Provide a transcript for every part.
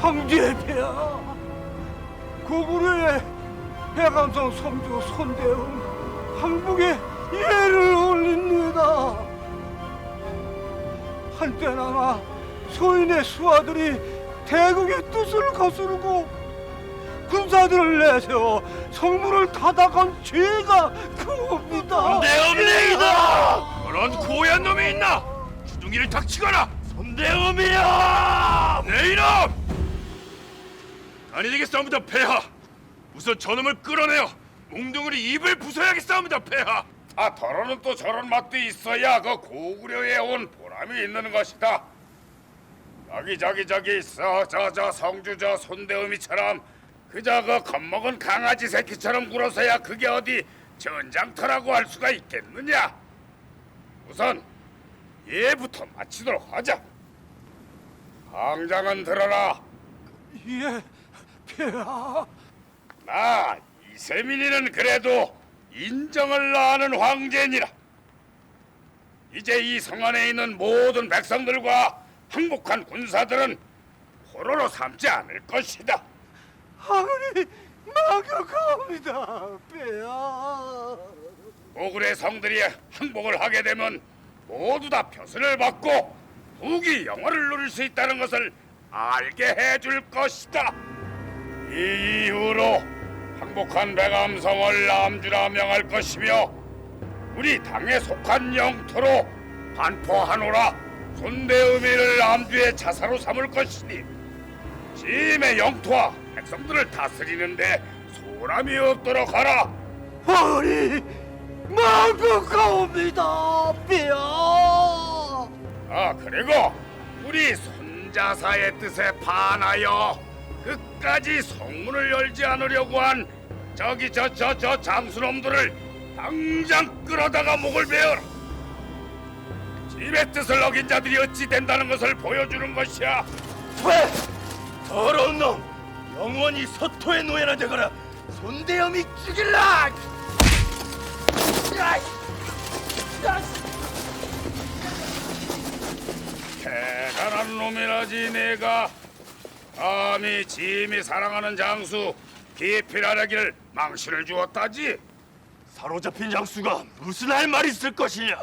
황제의 폐하, 고구려의 해감성 성주 손대웅 항복에 예를 올립니다. 한때나마 소인의 수하들이 대국의 뜻을 거스르고 군사들을 내세워 성문을 닫아간 죄가 그겁니다. 손대음내이다! 그런 고얀 놈이 있나? 주둥이를 닥치거라! 손대음이야! 내 이놈! 아니 되겠사옵니다, 폐하! 우선 저놈을 끌어내어 몽둥이리 입을 부숴야겠사옵니다, 폐하! 더러는 또 저런 맛도 있어야 그 고구려에 온 보람이 있는 것이다. 저기 있어. 저 성주 저 손대음이처럼 그저 그 겁먹은 강아지 새끼처럼 굴어서야 그게 어디 전장터라고 할 수가 있겠느냐. 우선 얘부터 마치도록 하자. 당장은 들어라. 예, 폐하. 나 이세민이는 그래도 인정을 아는 황제니라. 이제 이 성 안에 있는 모든 백성들과 항복한 군사들은 호로로 삼지 않을 것이다. 하늘이 막역합니다, 폐하. 고구려 성들이 항복을 하게 되면 모두 다 표선을 받고 후기 영화를 누릴 수 있다는 것을 알게 해줄 것이다. 이 이후로 항복한 백암성을 남주라 명할 것이며 우리 당에 속한 영토로 반포하노라 손대의미를 남주의 자사로 삼을 것이니 짐의 영토와 백성들을 다스리는데 소람이 없도록 하라. 하늘이 막역합니다, 폐하. 그리고 우리 손자사의 뜻에 반하여 끝까지 성문을 열지 않으려고 한 저기 저 장수놈들을 당장 끌어다가 목을 베어라. 집의 뜻을 어긴 자들이 어찌 된다는 것을 보여주는 것이야. 왜? 더러운 놈! 영원히 서토의 노예나 되거라! 손대염이 죽일라! 대단한 놈이라지 내가. 감히 짐이 사랑하는 장수 기필하려기를 망신을 주었다지. 사로잡힌 장수가 무슨 할 말이 있을 것이냐?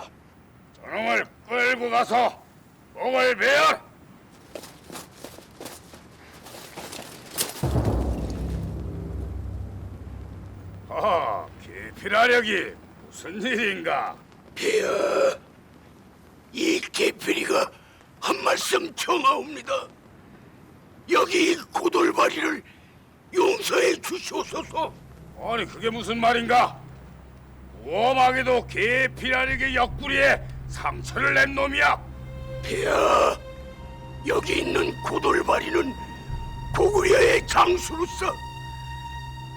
저놈을 끌고 가서 목을 베어. 기필하려기 무슨 일인가? 폐하, 이 계피리가 한 말씀 청하옵니다. 여기 이 고돌바리를 용서해 주시옵소서. 아니 그게 무슨 말인가? 무엄하게도 기필하려기 옆구리에 상처를 낸 놈이야. 폐하, 여기 있는 고돌바리는 고구려의 장수로서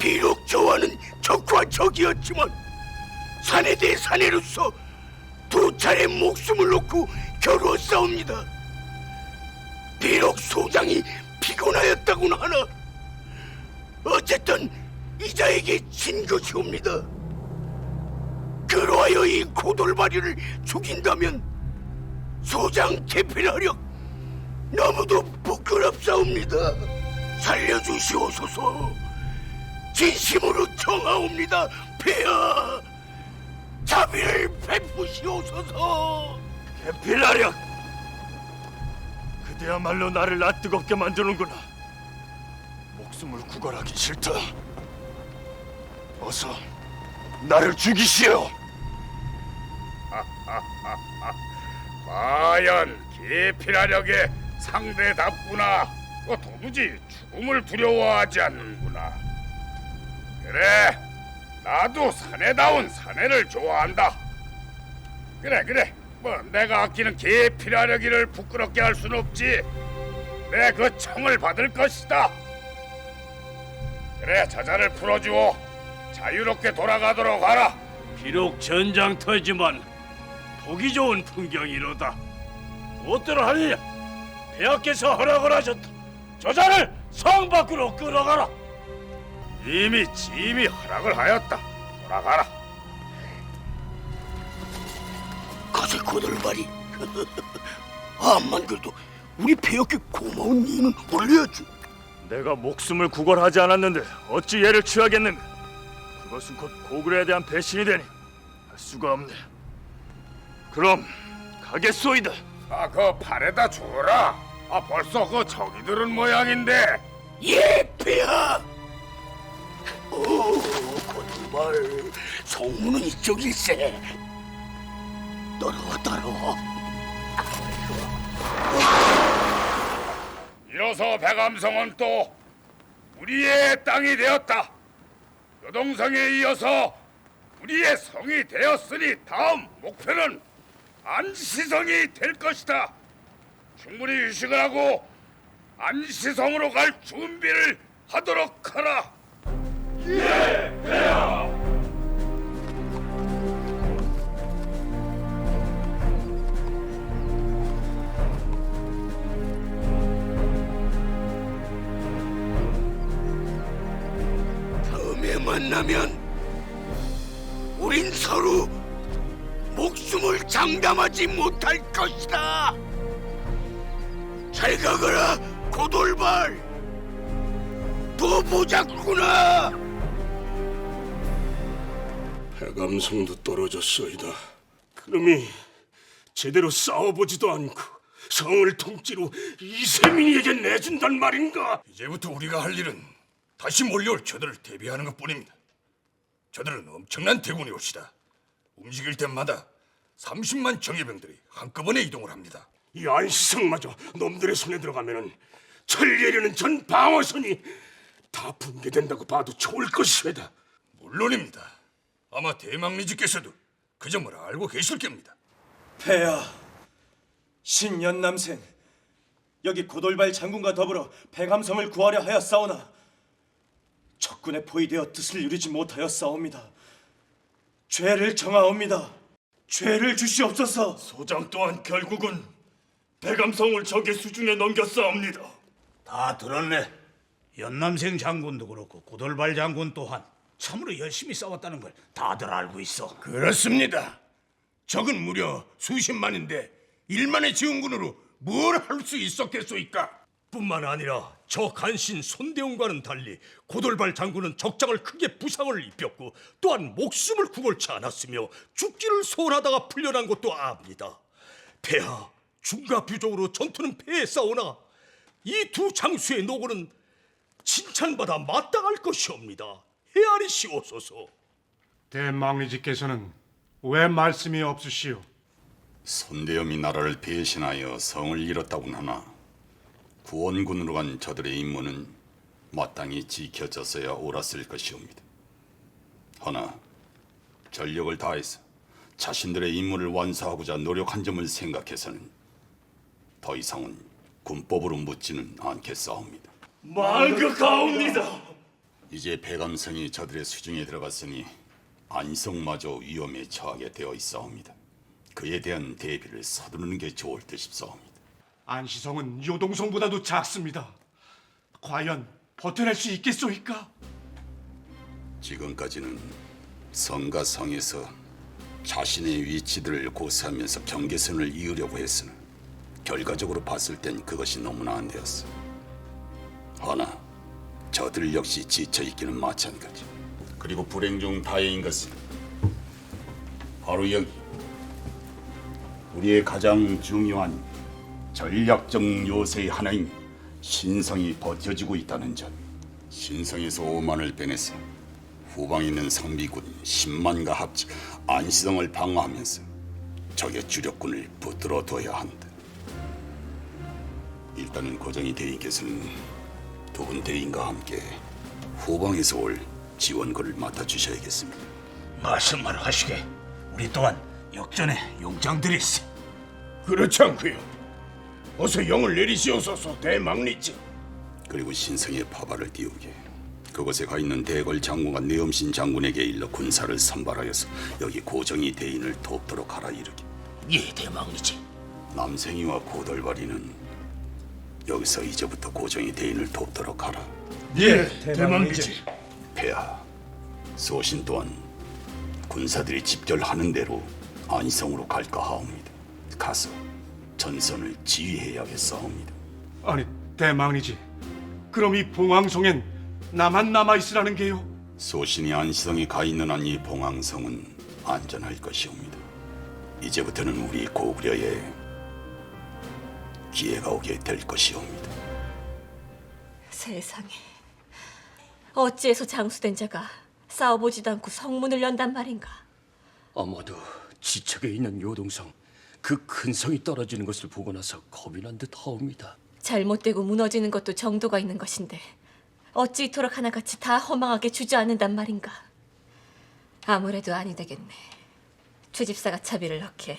비록 저와는 적과 적이었지만 사내 대 사내로서 두 차례 목숨을 놓고 겨루었사옵니다. 비록 소장이 피곤하였다고는 하나 어쨌든 이자에게 진 것이옵니다. 그러하여 이 고돌바리를 죽인다면 소장 개필하력 너무도 부끄럽사옵니다. 살려주시옵소서. 진심으로 청하옵니다, 폐하. 자비를 베푸시옵소서. 개필하력! 그대야말로 나를 낯뜨겁게 만드는구나. 목숨을 구걸하기 싫다. 어서 나를 죽이시오. 과연 기필하력의 상대답구나. 도무지 죽음을 두려워하지 않는구나. 그래, 나도 사내다운 사내를 좋아한다. 그래, 뭐 내가 아끼는 기필하려기를 부끄럽게 할 순 없지. 내 그 청을 받을 것이다. 그래, 저자를 풀어주어 자유롭게 돌아가도록 하라. 비록 전장터지만 보기 좋은 풍경이로다. 무엇대로 하느냐? 폐하께서 허락을 하셨다. 저자를 성 밖으로 끌어가라. 이미 짐이 허락을 하였다. 돌아가라. 거세 고돌바리. 암만 그래도 우리 폐하께 고마운 이는 올려야지. 내가 목숨을 구걸하지 않았는데 어찌 얘를 취하겠는가? 그것은 곧 고글에 대한 배신이 되니 할 수가 없네. 그럼 가겠소이다. 그 팔에다 줘라. 벌써 그 적이 들은 모양인데. 예, 폐하. 오, 고돌발. 성문은 이쪽일세. 따라와. 이로써 백암성은 또 우리의 땅이 되었다. 요동성에 이어서 우리의 성이 되었으니 다음 목표는 안시성이 될 것이다. 충분히 휴식을 하고 안시성으로 갈 준비를 하도록 하라. 예, 폐하. 다음에 만나면 우린 서로 목숨을 장담하지 못할 것이다. 잘 가거라, 고돌발. 또 보자꾸나. 백암성도 떨어졌소이다. 그놈이 제대로 싸워보지도 않고 성을 통째로 이세민이에게 내준단 말인가? 이제부터 우리가 할 일은 다시 몰려올 저들을 대비하는 것뿐입니다. 저들은 엄청난 대군이 올시다. 움직일 때마다 30만 정예병들이 한꺼번에 이동을 합니다. 이 안시성마저 놈들의 손에 들어가면은 천리에려는 전 방어선이 다 붕괴된다고 봐도 좋을 것이외다. 물론입니다. 아마 대망리지께서도 그 점을 알고 계실 겁니다. 폐하, 신연남생, 여기 고돌발 장군과 더불어 백암성을 구하려 하였사오나 적군의 포위되어 뜻을 이루지 못하여 싸웁니다. 죄를 정하옵니다. 죄를 주시옵소서. 소장 또한 결국은 백암성을 적의 수중에 넘겼사옵니다. 다 들었네. 연남생 장군도 그렇고 고돌발 장군 또한 참으로 열심히 싸웠다는 걸 다들 알고 있어. 그렇습니다. 적은 무려 수십만인데 1만의 지원군으로 뭘 할 수 있었겠소이까? 뿐만 아니라 저 간신 손대웅과는 달리 고돌발 장군은 적장을 크게 부상을 입혔고 또한 목숨을 구걸치 않았으며 죽기를 소원하다가 풀려난 것도 압니다. 폐하, 중가부족으로 전투는 패했사오나 이 두 장수의 노고는 칭찬받아 마땅할 것이옵니다. 헤아리시옵소서. 대망리지께서는 왜 말씀이 없으시오? 손대염이 나라를 배신하여 성을 잃었다고는 하나 구원군으로 간 저들의 임무는 마땅히 지켜졌어야 옳았을 것이옵니다. 허나 전력을 다해서 자신들의 임무를 완수하고자 노력한 점을 생각해서는 더 이상은 군법으로 묻지는 않겠사옵니다. 만극하옵니다. 이제 백암성이 저들의 수중에 들어갔으니 안성마저 위험에 처하게 되어 있사옵니다. 그에 대한 대비를 서두르는 게 좋을 듯 싶사옵니다. 안시성은 요동성보다도 작습니다. 과연 버텨낼 수 있겠소이까? 지금까지는 성과 성에서 자신의 위치들을 고수하면서 경계선을 이으려고 했으나 결과적으로 봤을 땐 그것이 너무나 안 되었어. 허나 저들 역시 지쳐있기는 마찬가지. 그리고 불행 중 다행인 것은 바로 여기 우리의 가장 중요한 전략적 요새의 하나인 신성이 버텨지고 있다는 점. 신성에서 5만을 빼내서 후방에 있는 상비군 10만과 합쳐 안시성을 방어하면서 적의 주력군을 붙들어 둬야 한다. 일단은 고정희 대인께서는 두 분 대인과 함께 후방에서 올 지원군을 맡아주셔야겠습니다. 말씀만 하시게. 우리 또한 역전에 용장들이 있어. 그렇지 않고요. 어서 영을 내리시옵소서 대망리지. 그리고 신성의 파발을 띄우게 그곳에 가 있는 대궐 장군과 내엄신 장군에게 일러 군사를 선발하여서 여기 고정희 대인을 돕도록 하라 이르게. 예, 대망이지. 남생이와 고돌발이는 여기서 이제부터 고정희 대인을 돕도록 하라. 예, 대망이지. 폐하, 소신 또한 군사들이 집결하는 대로 안성으로 갈까 하옵니다. 가서 전선을 지휘해야겠사옵니다. 아니, 대망리지. 그럼 이 봉황성엔 나만 남아 있으라는 게요? 소신이 안시성이 가 있는 한 이 봉황성은 안전할 것이옵니다. 이제부터는 우리 고구려에 기회가 오게 될 것이옵니다. 세상에, 어찌해서 장수된 자가 싸워보지도 않고 성문을 연단 말인가? 아마도 지척에 있는 요동성, 그 큰 성이 떨어지는 것을 보고 나서 겁이 난 듯 하옵니다. 잘못되고 무너지는 것도 정도가 있는 것인데 어찌 이토록 하나같이 다 허망하게 주저앉는단 말인가? 아무래도 아니 되겠네. 주집사가 차비를 넣게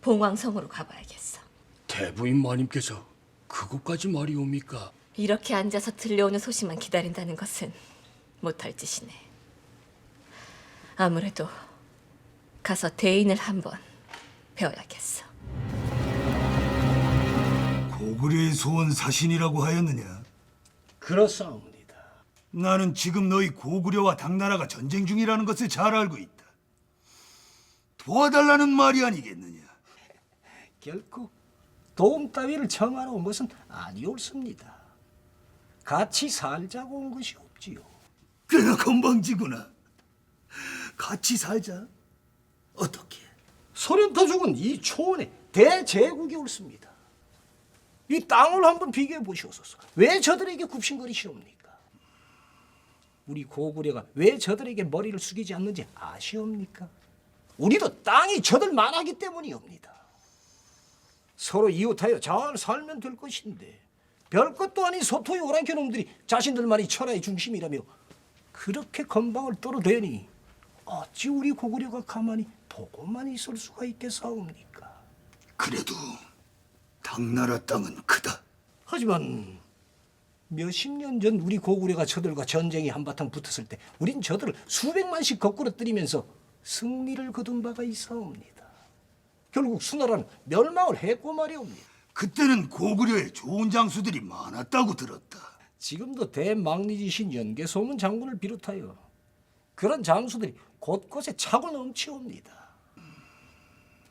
봉황성으로 가봐야겠어. 대부인 마님께서 그곳까지 말이옵니까? 이렇게 앉아서 들려오는 소식만 기다린다는 것은 못할 짓이네. 아무래도 가서 대인을 한번 배워야겠어. 고구려의 소원 사신이라고 하였느냐? 그렇사옵니다. 나는 지금 너희 고구려와 당나라가 전쟁 중이라는 것을 잘 알고 있다. 도와달라는 말이 아니겠느냐? 결코 도움 따위를 청하러 온 것은 아니었습니다. 같이 살자고 온 것이 없지요. 꽤나 건방지구나. 같이 살자. 어떻게? 소련타족은 이 초원에 대제국이 옳습니다. 이 땅을 한번 비교해 보시옵소서. 왜 저들에게 굽신거리시옵니까? 우리 고구려가 왜 저들에게 머리를 숙이지 않는지 아시옵니까? 우리도 땅이 저들만 하기 때문이옵니다. 서로 이웃하여 잘 살면 될 것인데 별것도 아닌 소토의 오랑캐 놈들이 자신들만이 천하의 중심이라며 그렇게 건방을 떨어대니 어찌 우리 고구려가 가만히 보고만 있을 수가 있겠사옵니까? 그래도 당나라 땅은 크다. 하지만 몇십 년 전 우리 고구려가 저들과 전쟁이 한바탕 붙었을 때 우린 저들을 수백만씩 거꾸로 때리면서 승리를 거둔 바가 있사옵니다. 결국 수나라는 멸망을 했고 말이옵니다. 그때는 고구려에 좋은 장수들이 많았다고 들었다. 지금도 대망리지신 연개소문 장군을 비롯하여 그런 장수들이 곳곳에 차고 넘치옵니다.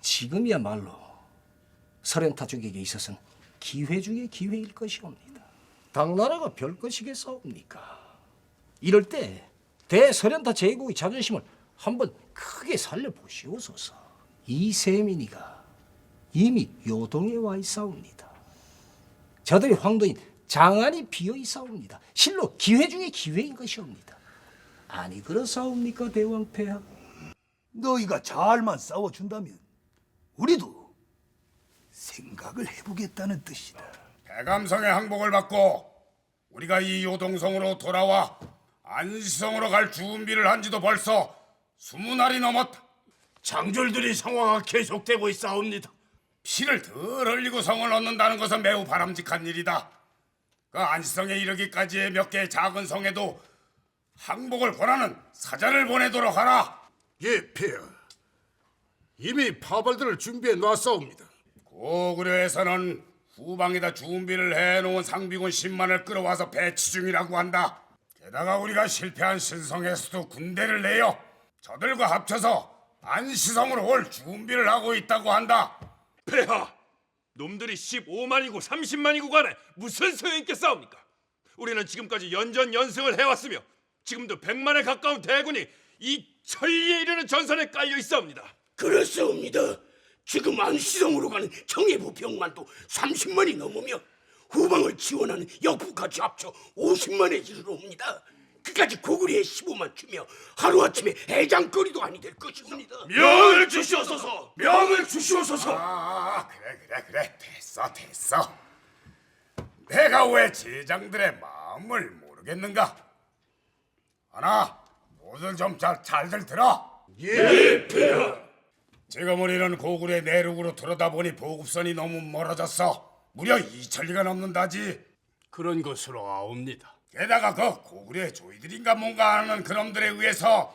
지금이야말로 서렌타족에게 있어서는 기회 중에 기회일 것이옵니다. 당나라가 별 것이겠사옵니까? 이럴 때 대서렌타 제국의 자존심을 한번 크게 살려보시옵소서. 이세민이가 이미 요동에 와 있사옵니다. 저들의 황도인 장안이 비어 있사옵니다. 실로 기회 중에 기회인 것이옵니다. 아니 그렇사옵니까 대왕폐하? 너희가 잘만 싸워준다면 우리도 생각을 해보겠다는 뜻이다. 대감성의 항복을 받고 우리가 이 요동성으로 돌아와 안시성으로 갈 준비를 한 지도 벌써 20날이 넘었다. 장졸들이 상황이 계속되고 있사옵니다. 피를 덜 흘리고 성을 얻는다는 것은 매우 바람직한 일이다. 그 안시성에 이르기까지의 몇 개의 작은 성에도 항복을 권하는 사자를 보내도록 하라. 예, 폐하. 이미 파벌들을 준비해 놨사옵니다. 고구려에서는 후방에다 준비를 해놓은 상비군 10만을 끌어와서 배치 중이라고 한다. 게다가 우리가 실패한 신성에서도 군대를 내어 저들과 합쳐서 안시성으로 올 준비를 하고 있다고 한다. 폐하, 놈들이 15만이고 30만이고 간에 무슨 소용이 있겠사옵니까? 우리는 지금까지 연전연승을 해왔으며 지금도 100만에 가까운 대군이 이 천리에 이르는 전선에 깔려 있사옵니다. 그렇사옵니다. 지금 안시성으로 가는 정예부 병만도 30만이 넘으며 후방을 지원하는 역부까지 합쳐 50만에 이르러옵니다. 그까지 고구려에 15만 주며 하루아침에 해장거리도 아니 될 것입니다. 명을 주시옵소서! 명을 주시옵소서. 그래 됐어. 내가 왜 제장들의 마음을 모르겠는가? 하나 모두 좀 잘들 들어. 예, 폐하. 지금 우리는 고구려의 내륙으로 들어다보니 보급선이 너무 멀어졌어. 무려 2천리가 넘는다지. 그런 것으로 아옵니다. 게다가 그 고구려의 조이들인가 뭔가 하는 그놈들에 의해서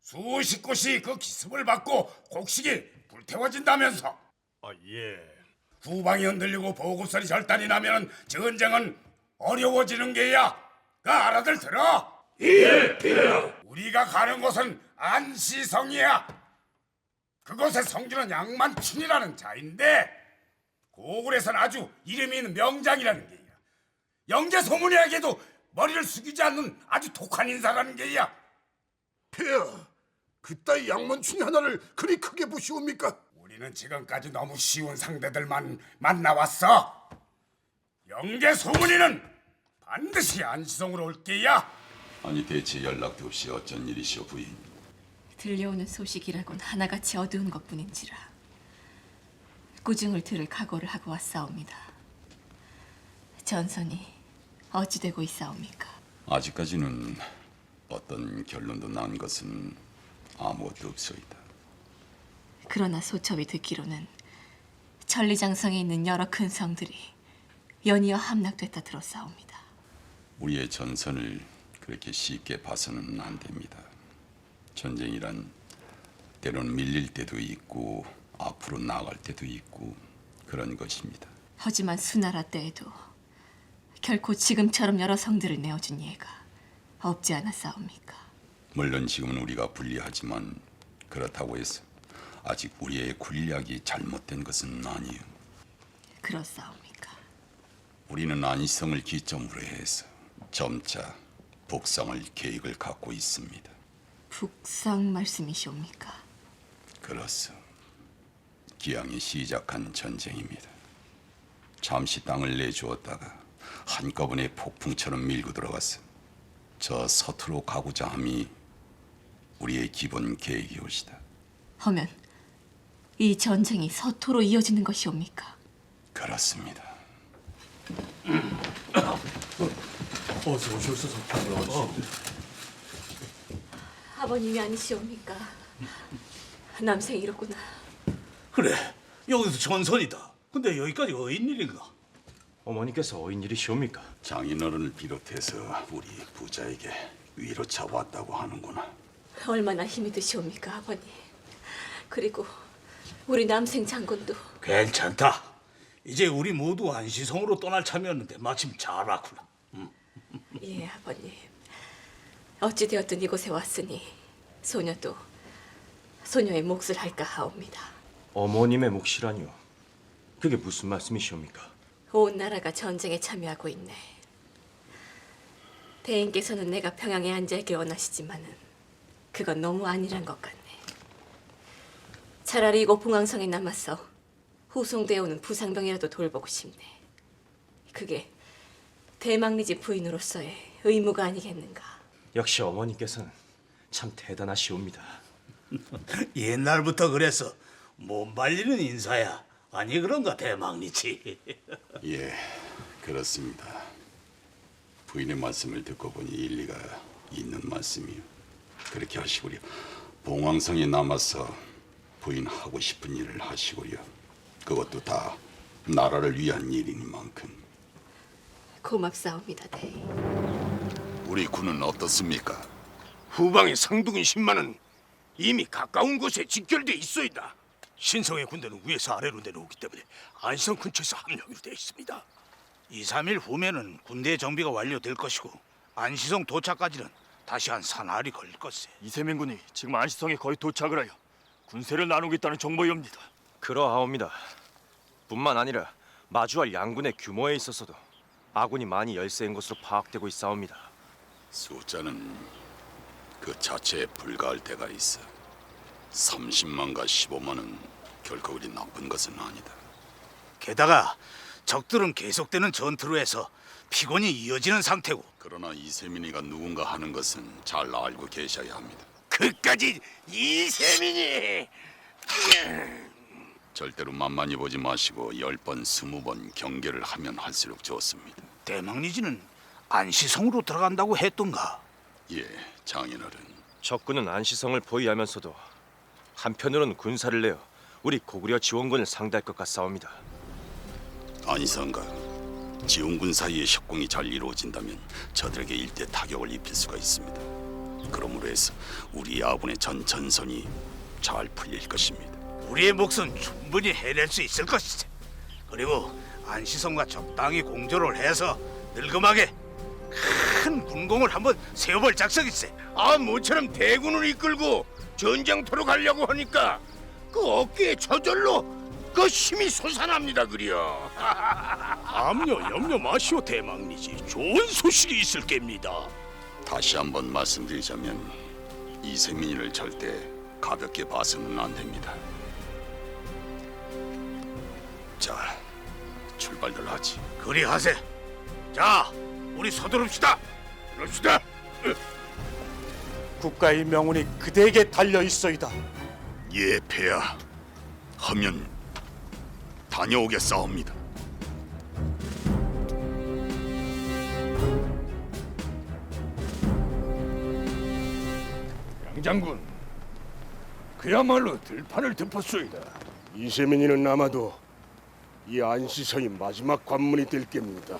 수십 곳이 그 기습을 받고 곡식이 불태워진다면서. 예. 후방이 흔들리고 보급선이 절단이 나면 전쟁은 어려워지는 게야. 그 알아들 들어? 예, 폐하. 우리가 가는 곳은 안시성이야. 그곳의 성주는 양만춘이라는 자인데 고구려에서는 아주 이름이 있는 명장이라는 게야. 영계 소문에게도 머리를 숙이지 않는 아주 독한 인사라는 게야. 폐하, 그따위 양만춘이 하나를 그리 크게 보시옵니까? 우리는 지금까지 너무 쉬운 상대들만 만나왔어. 영계 소문이는 반드시 안시성으로 올 게야. 아니 대체 연락도 없이 어쩐 일이시오 부인? 들려오는 소식이라곤 하나같이 어두운 것뿐인지라 꾸중을 들을 각오를 하고 왔사옵니다. 전선이 어찌 되고 있사옵니까? 아직까지는 어떤 결론도 난 것은 아무것도 없소이다. 그러나 소첩이 듣기로는 천리장성에 있는 여러 큰 성들이 연이어 함락됐다 들었사옵니다. 우리의 전선을 그렇게 쉽게 봐서는 안 됩니다. 전쟁이란 때로는 밀릴 때도 있고 앞으로 나갈 때도 있고 그런 것입니다. 하지만 수나라 때에도 결코 지금처럼 여러 성들을 내어준 예가 없지 않았사옵니까? 물론 지금은 우리가 불리하지만 그렇다고 해서 아직 우리의 군략이 잘못된 것은 아니에요. 그렇사옵니까? 우리는 안시성을 기점으로 해서 점차 북상을 계획을 갖고 있습니다. 북상 말씀이시옵니까? 그렇소. 기왕이 시작한 전쟁입니다. 잠시 땅을 내주었다가 한꺼번에 폭풍처럼 밀고 들어가서 저 서투로 가고자 함이 우리의 기본 계획이옵시다. 하면 이 전쟁이 서토로 이어지는 것이옵니까? 그렇습니다. 어서 오셔서 아버님이 아니시옵니까? 남생이 이렇구나. 그래, 여기서 전선이다. 근데 여기까지 어인일인가? 어머니께서 어인일이시옵니까? 장인어른을 비롯해서 우리 부자에게 위로차 왔다고 하는구나. 얼마나 힘이 드시옵니까, 아버님. 그리고 우리 남생 장군도 괜찮다. 이제 우리 모두 안시성으로 떠날 참이었는데 마침 잘 왔구나. 예, 아버님. 어찌 되었든 이곳에 왔으니 소녀도 소녀의 몫을 할까 하옵니다. 어머님의 몫이라니요? 그게 무슨 말씀이시옵니까? 온 나라가 전쟁에 참여하고 있네. 대인께서는 내가 평양에 앉아있길 원하시지만은 그건 너무 아니란 것 같네. 차라리 이곳 봉황성에 남아서 후송되어 오는 부상병이라도 돌보고 싶네. 그게 대망리지 부인으로서의 의무가 아니겠는가. 역시 어머니께서는 참 대단하시옵니다. 옛날부터 그래서 못 말리는 인사야. 아니 그런가 대망리지. 예, 그렇습니다. 부인의 말씀을 듣고 보니 일리가 있는 말씀이요. 그렇게 하시구려. 봉황성에 남아서 부인 하고 싶은 일을 하시구려. 그것도 다 나라를 위한 일이니만큼. 고맙사옵니다, 대인. 우리 군은 어떻습니까? 후방의 상둥인 10만은 이미 가까운 곳에 직결돼 있어이다. 신성의 군대는 위에서 아래로 내려오기 때문에 안시성 근처에서 합류하기로 되어 있습니다. 2, 3일 후면은 군대 정비가 완료될 것이고 안시성 도착까지는 다시 한 사나흘이 걸릴 것세. 이세민군이 지금 안시성에 거의 도착을 하여 군세를 나누고 있다는 정보이옵니다. 그러하옵니다. 뿐만 아니라 마주할 양군의 규모에 있어서도 아군이 많이 열세인 것으로 파악되고 있사옵니다. 숫자는 그 자체에 불과할 때가 있어. 30만과 15만은 결코 그리 나쁜 것은 아니다. 게다가 적들은 계속되는 전투로 해서 피곤이 이어지는 상태고 그러나 이세민이가 누군가 하는 것은 잘 알고 계셔야 합니다. 그까지 이세민이 절대로 만만히 보지 마시고 10번, 20번 경계를 하면 할수록 좋습니다. 대망리지는 안시성으로 들어간다고 했던가? 예, 장인어른. 적군은 안시성을 포위하면서도 한편으로는 군사를 내어 우리 고구려 지원군을 상대할 것 같사옵니다. 안시성과 지원군 사이의 협공이 잘 이루어진다면 저들에게 일대 타격을 입힐 수가 있습니다. 그러므로 해서 우리 아군의 전 전선이 잘 풀릴 것입니다. 우리의 몫은 충분히 해낼 수 있을 것이지. 그리고 안시성과 적당히 공조를 해서 늙음하게 큰 군공을 한번 세워볼 작성일세. 모처럼 대군을 이끌고 전장터로 가려고 하니까 그 어깨에 저절로 그 힘이 솟아납니다 그려. 암요 염려 마시오 대망리지. 좋은 소식이 있을 겁니다. 다시 한번 말씀드리자면 이세민이를 절대 가볍게 봐서는 안 됩니다. 자, 출발들 하지. 그리 하세. 자, 우리 서두릅시다. 그럽시다. 국가의 명운이 그대에게 달려 있어이다. 예, 폐하. 하면 다녀오겠사옵니다. 양장군, 그야말로 들판을 덮었소이다. 이세민이는 아마도 이 안시성이 마지막 관문이 될 겁니다.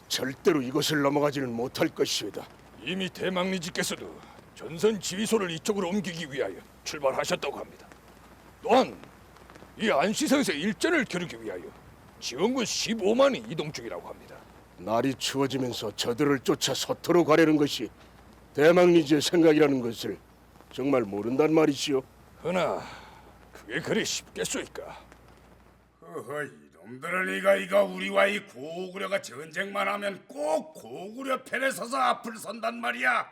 절대로 이것을 넘어가지는 못할 것이다. 이미 대망리지께서도 전선 지휘소를 이쪽으로 옮기기 위하여 출발하셨다고 합니다. 또한 이 안시성에서 일전을 겨루기 위하여 지원군 15만이 이동 중이라고 합니다. 날이 추워지면서 저들을 쫓아 서터로 가려는 것이 대망리지의 생각이라는 것을 정말 모른단 말이시오. 허나 그게 그리 쉽겠소이까? 어허, 이놈들은 이거 우리와 이 고구려가 전쟁만 하면 꼭 고구려 편에 서서 앞을 선단 말이야.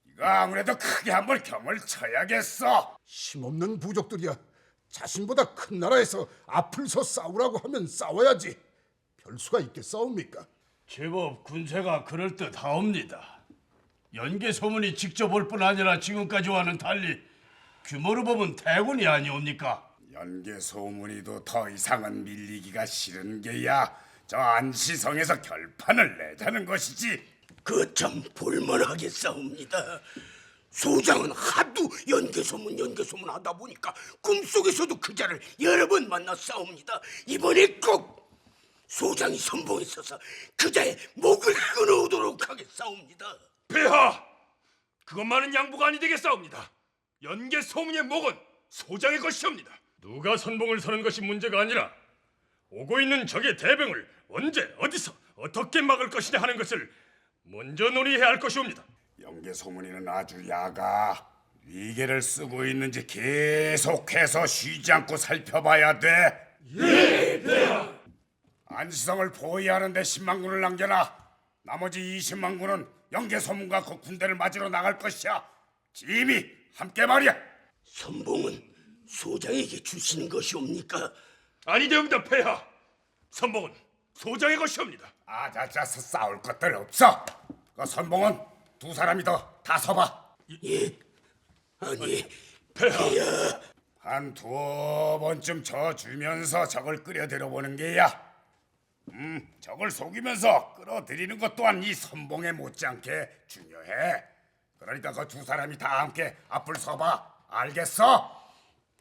이거 아무래도 크게 한번 경을 쳐야겠어. 힘없는 부족들이야. 자신보다 큰 나라에서 앞을 서 싸우라고 하면 싸워야지. 별 수가 있겠사옵니까? 제법 군세가 그럴듯하옵니다. 연개 소문이 직접 올 뿐 아니라 지금까지와는 달리 규모로 보면 대군이 아니옵니까? 연개 소문이도 더 이상은 밀리기가 싫은 게야. 저 안시성에서 결판을 내자는 것이지. 그 참 볼만하겠사옵니다. 소장은 하도 연개소문 하다 보니까 꿈속에서도 그자를 여러 번 만났사옵니다. 이번에 꼭 소장이 선봉에 서서 그자의 목을 끊어오도록 하겠사옵니다. 폐하! 그것만은 양보가 아니 되겠사옵니다. 연개 소문의 목은 소장의 것이옵니다. 누가 선봉을 서는 것이 문제가 아니라 오고 있는 적의 대병을 언제 어디서 어떻게 막을 것이냐 하는 것을 먼저 논의해야 할 것이옵니다. 연개 소문이는 아주 야가 위계를 쓰고 있는지 계속해서 쉬지 않고 살펴봐야 돼. 예, 폐하! 안시성을 포위하는 데 10만 군을 남겨놔. 나머지 20만 군은 연개 소문과 그 군대를 맞으러 나갈 것이야. 짐이 함께 말이야. 선봉은 소장에게 주시는 것이옵니까? 아니되옵니다, 폐하. 선봉은 소장의 것이옵니다. 자자 싸울 것들 없어. 그 선봉은 두 사람이 더 다 서봐. 예. 아니, 폐하. 한 두어 번쯤 저 주면서 적을 끌어들여보는 게야. 적을 속이면서 끌어들이는 것 또한 이 선봉에 못지않게 중요해. 그러니까 그 두 사람이 다 함께 앞을 서봐. 알겠어?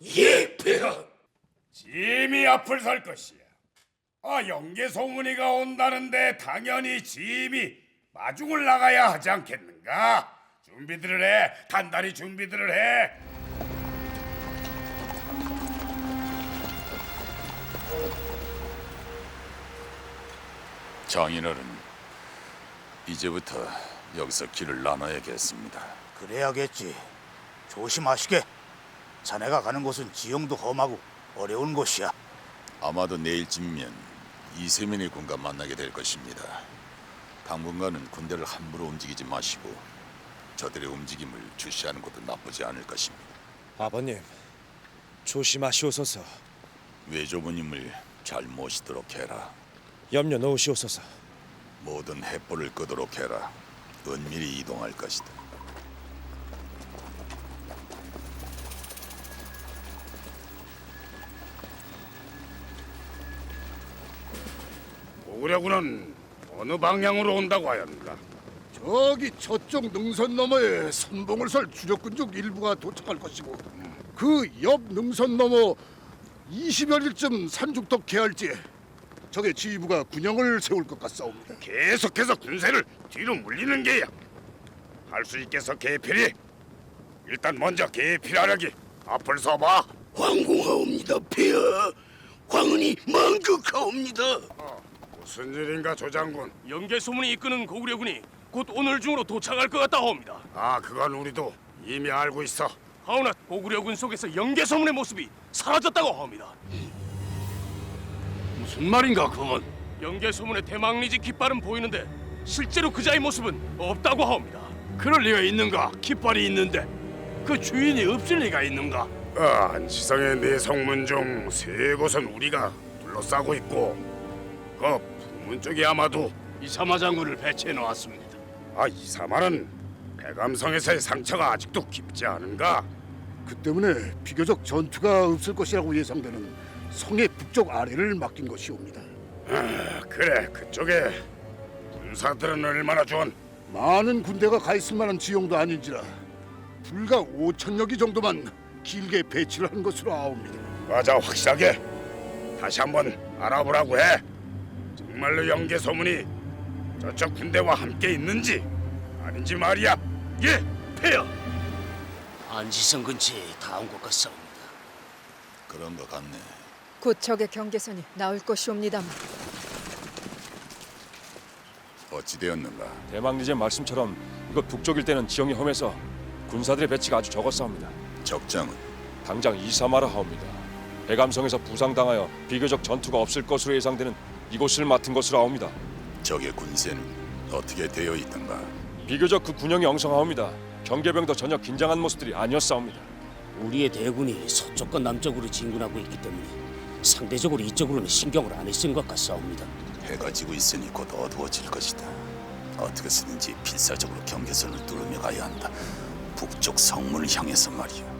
예, 폐하. 짐이 앞을 설 것이야. 연개 소문이가 온다는데 당연히 짐이 마중을 나가야 하지 않겠는가? 준비들을 해. 단단히 준비들을 해. 장인어른, 이제부터 여기서 길을 나눠야겠습니다. 그래야겠지. 조심하시게. 자네가 가는 곳은 지형도 험하고 어려운 곳이야. 아마도 내일쯤이면 이세민의 군과 만나게 될 것입니다. 당분간은 군대를 함부로 움직이지 마시고 저들의 움직임을 주시하는 것도 나쁘지 않을 것입니다. 아버님, 조심하시옵소서. 외조부님을 잘 모시도록 해라. 염려 놓으시옵소서. 모든 횃불을 끄도록 해라. 은밀히 이동할 것이다. 고구려군은 어느 방향으로 온다고 하였는가? 저기 저쪽 능선 너머에 선봉을 설 주력군 중 일부가 도착할 것이고 그 옆 능선 너머 20여일쯤 산중턱 개할지에 적의 지휘부가 군영을 세울 것 같사옵니다. 계속해서 군세를 뒤로 물리는 게야. 할 수 있겠어, 계필이? 일단 먼저 계필하려기 앞을 서봐. 황공하옵니다, 폐하. 황은이 만극하옵니다. 무슨 일인가, 조장군? 연개 소문이 이끄는 고구려군이 곧 오늘 중으로 도착할 것 같다 하옵니다. 그건 우리도 이미 알고 있어. 하오나 고구려군 속에서 영계소문의 모습이 사라졌다고 합니다. 무슨 말인가 그건? 영계소문의 대망리지 깃발은 보이는데 실제로 그자의 모습은 없다고 합니다. 그럴 리가 있는가? 깃발이 있는데 그 주인이 없을 리가 있는가? 안시성의 네 성문 중 세 곳은 우리가 둘러싸고 있고 그 북문 쪽이 아마도 이사마 장군을 배치해 놓았습니다. 이사마는 백암성에서의 상처가 아직도 깊지 않은가? 그 때문에 비교적 전투가 없을 것이라고 예상되는 성의 북쪽 아래를 맡긴 것이옵니다. 그래, 그쪽에 군사들은 얼마나 좋은? 많은 군대가 가 있을 만한 지형도 아닌지라 불과 5천여 정도만 길게 배치를 한 것으로 아옵니다. 맞아, 확실하게 다시 한번 알아보라고 해. 정말로 영계 소문이 저쪽 군대와 함께 있는지 아닌지 말이야. 예, 폐하. 안시성 근처에 다 온 것 같사옵니다. 그런 것 같네. 곧 적의 경계선이 나올 것이옵니다만 어찌 되었는가? 대망리제 말씀처럼 이곳 북쪽 일대는 지형이 험해서 군사들의 배치가 아주 적었사옵니다. 적장은? 당장 이사마라 하옵니다. 백암성에서 부상당하여 비교적 전투가 없을 것으로 예상되는 이곳을 맡은 것으로 아옵니다. 적의 군세는 어떻게 되어 있던가? 비교적 그 군영이 엉성하옵니다. 경계병도 전혀 긴장한 모습들이 아니었사옵니다. 우리의 대군이 서쪽과 남쪽으로 진군하고 있기 때문에 상대적으로 이쪽으로는 신경을 안 했은 것 같사옵니다. 해가 지고 있으니 곧 어두워질 것이다. 어떻게 쓰든지 필사적으로 경계선을 뚫으며 가야 한다. 북쪽 성문을 향해서 말이야.